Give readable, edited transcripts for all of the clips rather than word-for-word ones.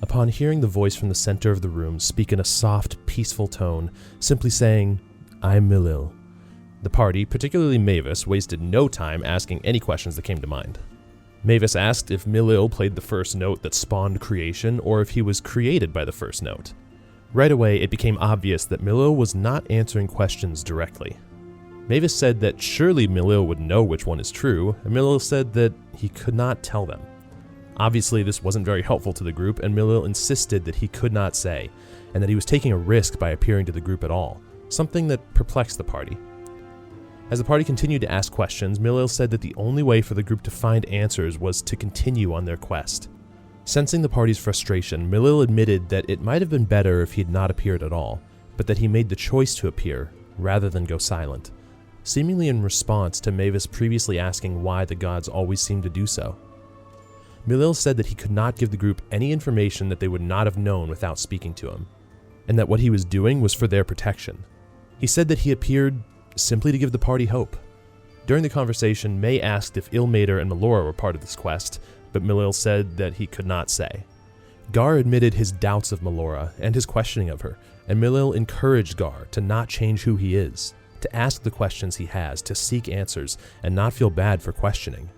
upon hearing the voice from the center of the room speak in a soft, peaceful tone, simply saying, "I'm Milil." The party, particularly Mavis, wasted no time asking any questions that came to mind. Mavis asked if Milil played the first note that spawned creation, or if he was created by the first note. Right away, it became obvious that Milil was not answering questions directly. Mavis said that surely Milil would know which one is true, and Milil said that he could not tell them. Obviously, this wasn't very helpful to the group, and Milil insisted that he could not say, and that he was taking a risk by appearing to the group at all, something that perplexed the party. As the party continued to ask questions, Milil said that the only way for the group to find answers was to continue on their quest. Sensing the party's frustration, Milil admitted that it might have been better if he had not appeared at all, but that he made the choice to appear, rather than go silent, seemingly in response to Mavis previously asking why the gods always seemed to do so. Milil said that he could not give the group any information that they would not have known without speaking to him, and that what he was doing was for their protection. He said that he appeared simply to give the party hope. During the conversation, May asked if Ilmater and Melora were part of this quest, but Milil said that he could not say. Gar admitted his doubts of Melora and his questioning of her, and Milil encouraged Gar to not change who he is, to ask the questions he has, to seek answers, and not feel bad for questioning.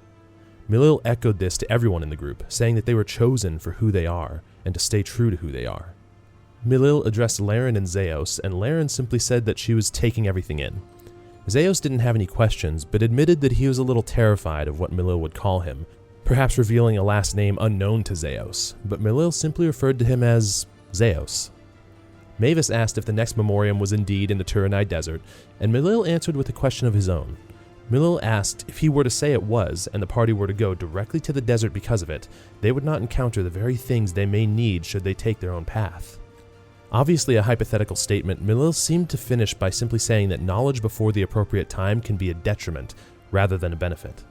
Milil echoed this to everyone in the group, saying that they were chosen for who they are, and to stay true to who they are. Milil addressed Laren and Zeos, and Laren simply said that she was taking everything in. Zeos didn't have any questions, but admitted that he was a little terrified of what Milil would call him, perhaps revealing a last name unknown to Zeos, but Milil simply referred to him as Zeos. Mavis asked if the next memoriam was indeed in the Turanai Desert, and Milil answered with a question of his own. Milil asked if he were to say it was, and the party were to go directly to the desert because of it, they would not encounter the very things they may need should they take their own path. Obviously a hypothetical statement, Milil seemed to finish by simply saying that knowledge before the appropriate time can be a detriment rather than a benefit.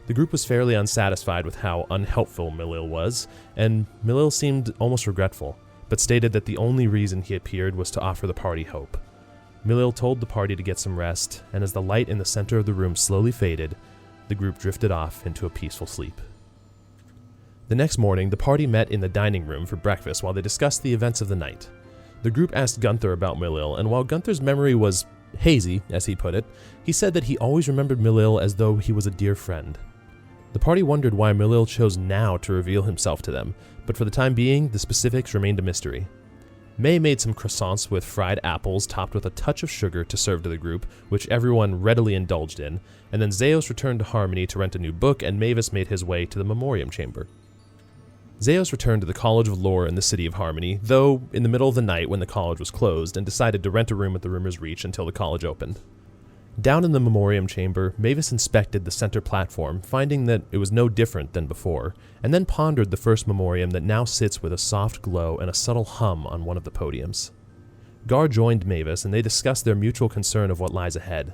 The group was fairly unsatisfied with how unhelpful Milil was, and Milil seemed almost regretful, but stated that the only reason he appeared was to offer the party hope. Milil told the party to get some rest, and as the light in the center of the room slowly faded, the group drifted off into a peaceful sleep. The next morning, the party met in the dining room for breakfast while they discussed the events of the night. The group asked Gunther about Milil, and while Gunther's memory was hazy, as he put it, he said that he always remembered Milil as though he was a dear friend. The party wondered why Milil chose now to reveal himself to them, but for the time being, the specifics remained a mystery. May made some croissants with fried apples topped with a touch of sugar to serve to the group, which everyone readily indulged in, and then Zeos returned to Harmony to rent a new book, and Mavis made his way to the memoriam chamber. Zeos returned to the College of Lore in the city of Harmony, though in the middle of the night when the college was closed, and decided to rent a room at the Rumor's Reach until the college opened. Down in the memoriam chamber, Mavis inspected the center platform, finding that it was no different than before, and then pondered the first memoriam that now sits with a soft glow and a subtle hum on one of the podiums. Gar joined Mavis, and they discussed their mutual concern of what lies ahead.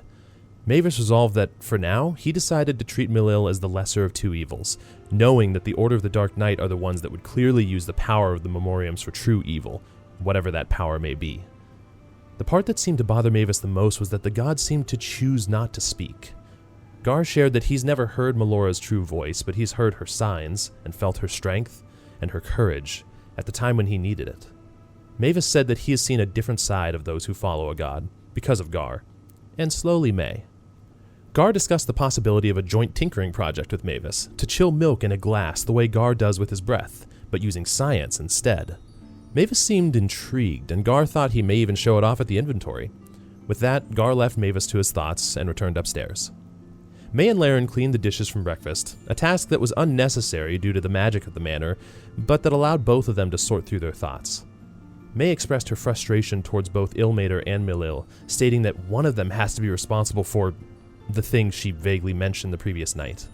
Mavis resolved that, for now, he decided to treat Milil as the lesser of two evils, knowing that the Order of the Dark Knight are the ones that would clearly use the power of the memoriams for true evil, whatever that power may be. The part that seemed to bother Mavis the most was that the gods seemed to choose not to speak. Gar shared that he's never heard Melora's true voice, but he's heard her signs and felt her strength and her courage at the time when he needed it. Mavis said that he has seen a different side of those who follow a god, because of Gar, and slowly May. Gar discussed the possibility of a joint tinkering project with Mavis, to chill milk in a glass the way Gar does with his breath, but using science instead. Mavis seemed intrigued, and Gar thought he may even show it off at the inventory. With that, Gar left Mavis to his thoughts and returned upstairs. May and Laren cleaned the dishes from breakfast, a task that was unnecessary due to the magic of the manor, but that allowed both of them to sort through their thoughts. May expressed her frustration towards both Ilmater and Milil, stating that one of them has to be responsible for the things she vaguely mentioned the previous night.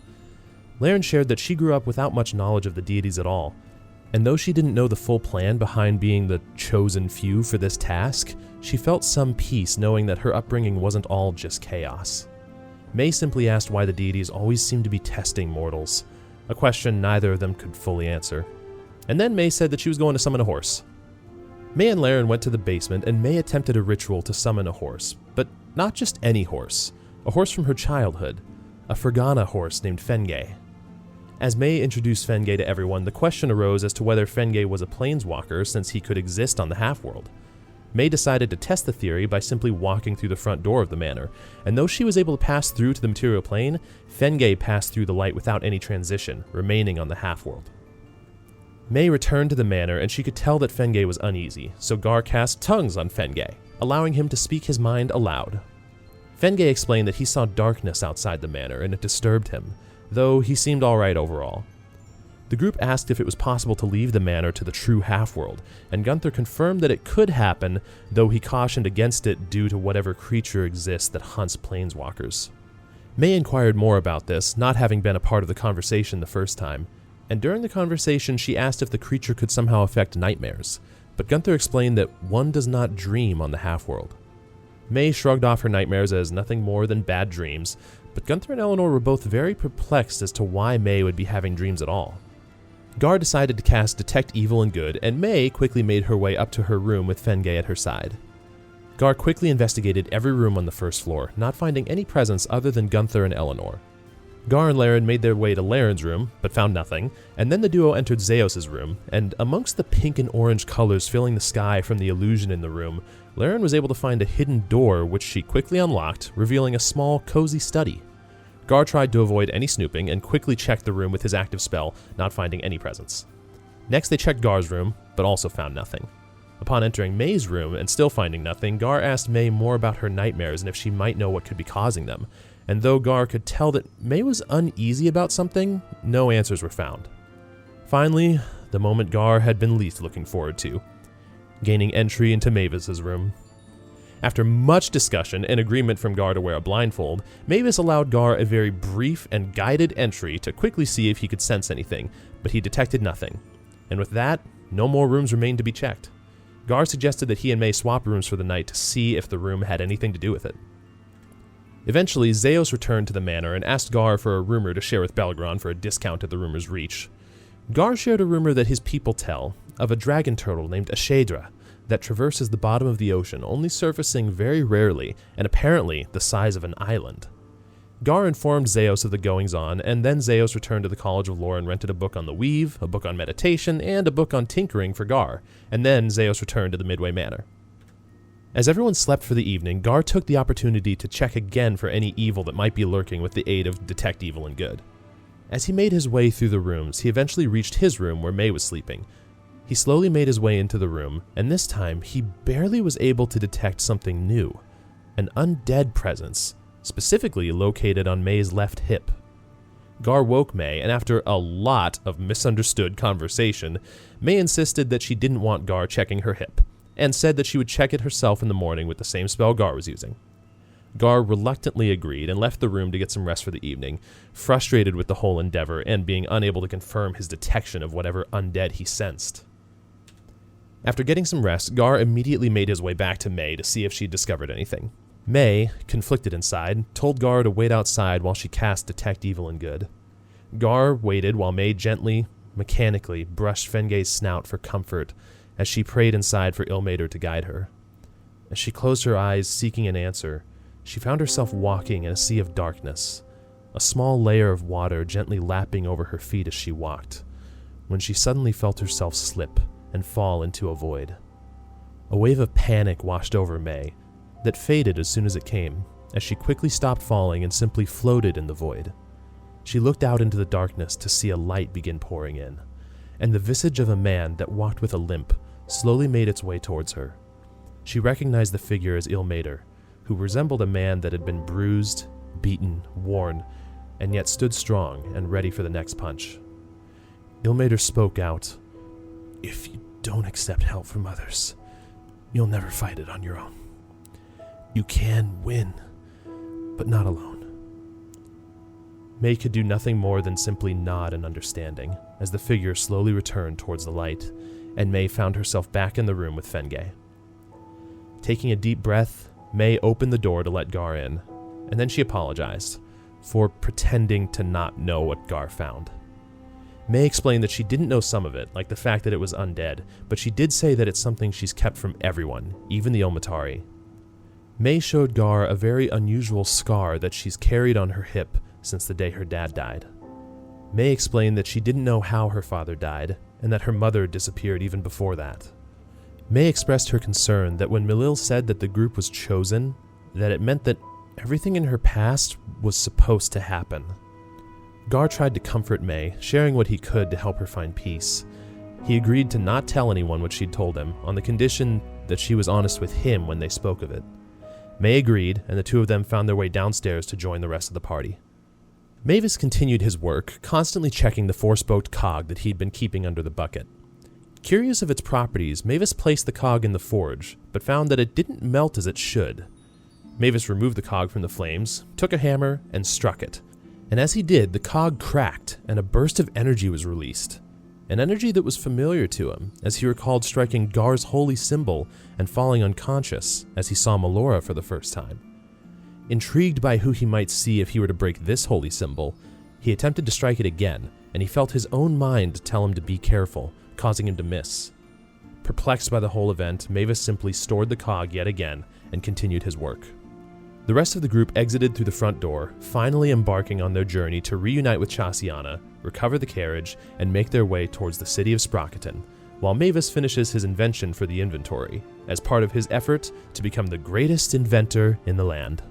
Laren shared that she grew up without much knowledge of the deities at all, and though she didn't know the full plan behind being the chosen few for this task, she felt some peace knowing that her upbringing wasn't all just chaos. May simply asked why the deities always seemed to be testing mortals, a question neither of them could fully answer. And then May said that she was going to summon a horse. May and Laren went to the basement, and May attempted a ritual to summon a horse, but not just any horse, a horse from her childhood, a Fergana horse named Fengay. As May introduced Fengay to everyone, the question arose as to whether Fengay was a planeswalker since he could exist on the half-world. May decided to test the theory by simply walking through the front door of the manor, and though she was able to pass through to the material plane, Fengay passed through the light without any transition, remaining on the half-world. May returned to the manor, and she could tell that Fengay was uneasy, so Gar cast tongues on Fengay, allowing him to speak his mind aloud. Fengay explained that he saw darkness outside the manor, and it disturbed him, though he seemed alright overall. The group asked if it was possible to leave the manor to the true half-world, and Gunther confirmed that it could happen, though he cautioned against it due to whatever creature exists that hunts planeswalkers. May inquired more about this, not having been a part of the conversation the first time, and during the conversation she asked if the creature could somehow affect nightmares, but Gunther explained that one does not dream on the half-world. May shrugged off her nightmares as nothing more than bad dreams, but Gunther and Eleanor were both very perplexed as to why May would be having dreams at all. Gar decided to cast Detect Evil and Good, and May quickly made her way up to her room with Fengay at her side. Gar quickly investigated every room on the first floor, not finding any presence other than Gunther and Eleanor. Gar and Laren made their way to Laren's room, but found nothing, and then the duo entered Zeos' room, and amongst the pink and orange colors filling the sky from the illusion in the room, Laren was able to find a hidden door which she quickly unlocked, revealing a small, cozy study. Gar tried to avoid any snooping and quickly checked the room with his active spell, not finding any presence. Next they checked Gar's room, but also found nothing. Upon entering May's room and still finding nothing, Gar asked May more about her nightmares and if she might know what could be causing them, and though Gar could tell that May was uneasy about something, no answers were found. Finally, the moment Gar had been least looking forward to, gaining entry into Mavis's room. After much discussion and agreement from Gar to wear a blindfold, Mavis allowed Gar a very brief and guided entry to quickly see if he could sense anything, but he detected nothing. And with that, no more rooms remained to be checked. Gar suggested that he and May swap rooms for the night to see if the room had anything to do with it. Eventually, Zeos returned to the manor and asked Gar for a rumor to share with Belgron for a discount at the rumor's reach. Gar shared a rumor that his people tell of a dragon turtle named Ashedra that traverses the bottom of the ocean, only surfacing very rarely and apparently the size of an island. Gar informed Zeos of the goings-on, and then Zeos returned to the College of Lore and rented a book on the Weave, a book on meditation, and a book on tinkering for Gar, and then Zeos returned to the Midway Manor. As everyone slept for the evening, Gar took the opportunity to check again for any evil that might be lurking with the aid of Detect Evil and Good. As he made his way through the rooms, he eventually reached his room where May was sleeping. He slowly made his way into the room, and this time he barely was able to detect something new, an undead presence, specifically located on May's left hip. Gar woke May, and after a lot of misunderstood conversation, May insisted that she didn't want Gar checking her hip, and said that she would check it herself in the morning with the same spell Gar was using. Gar reluctantly agreed and left the room to get some rest for the evening, frustrated with the whole endeavor and being unable to confirm his detection of whatever undead he sensed. After getting some rest, Gar immediately made his way back to May to see if she'd discovered anything. May, conflicted inside, told Gar to wait outside while she cast Detect Evil and Good. Gar waited while May gently, mechanically brushed Fengay's snout for comfort as she prayed inside for Ilmater to guide her. As she closed her eyes seeking an answer, she found herself walking in a sea of darkness, a small layer of water gently lapping over her feet as she walked, when she suddenly felt herself slip and fall into a void. A wave of panic washed over May that faded as soon as it came, as she quickly stopped falling and simply floated in the void. She looked out into the darkness to see a light begin pouring in, and the visage of a man that walked with a limp slowly made its way towards her. She recognized the figure as Ilmater, who resembled a man that had been bruised, beaten, worn, and yet stood strong and ready for the next punch. Ilmater spoke out, "If you don't accept help from others, you'll never fight it on your own. You can win, but not alone." May could do nothing more than simply nod in understanding as the figure slowly returned towards the light, and May found herself back in the room with Fengay. Taking a deep breath, May opened the door to let Gar in, and then she apologized for pretending to not know what Gar found. May explained that she didn't know some of it, like the fact that it was undead, but she did say that it's something she's kept from everyone, even the Ilmatari. May showed Gar a very unusual scar that she's carried on her hip since the day her dad died. May explained that she didn't know how her father died, and that her mother disappeared even before that. May expressed her concern that when Milil said that the group was chosen, that it meant that everything in her past was supposed to happen. Gar tried to comfort May, sharing what he could to help her find peace. He agreed to not tell anyone what she'd told him, on the condition that she was honest with him when they spoke of it. May agreed, and the two of them found their way downstairs to join the rest of the party. Mavis continued his work, constantly checking the four-spoked cog that he'd been keeping under the bucket. Curious of its properties, Mavis placed the cog in the forge, but found that it didn't melt as it should. Mavis removed the cog from the flames, took a hammer, and struck it. And as he did, the cog cracked, and a burst of energy was released. An energy that was familiar to him, as he recalled striking Gar's holy symbol and falling unconscious as he saw Melora for the first time. Intrigued by who he might see if he were to break this holy symbol, he attempted to strike it again, and he felt his own mind tell him to be careful, causing him to miss. Perplexed by the whole event, Mavis simply stored the cog yet again and continued his work. The rest of the group exited through the front door, finally embarking on their journey to reunite with Chasiana, recover the carriage, and make their way towards the city of Sprocketon, while Mavis finishes his invention for the inventory, as part of his effort to become the greatest inventor in the land.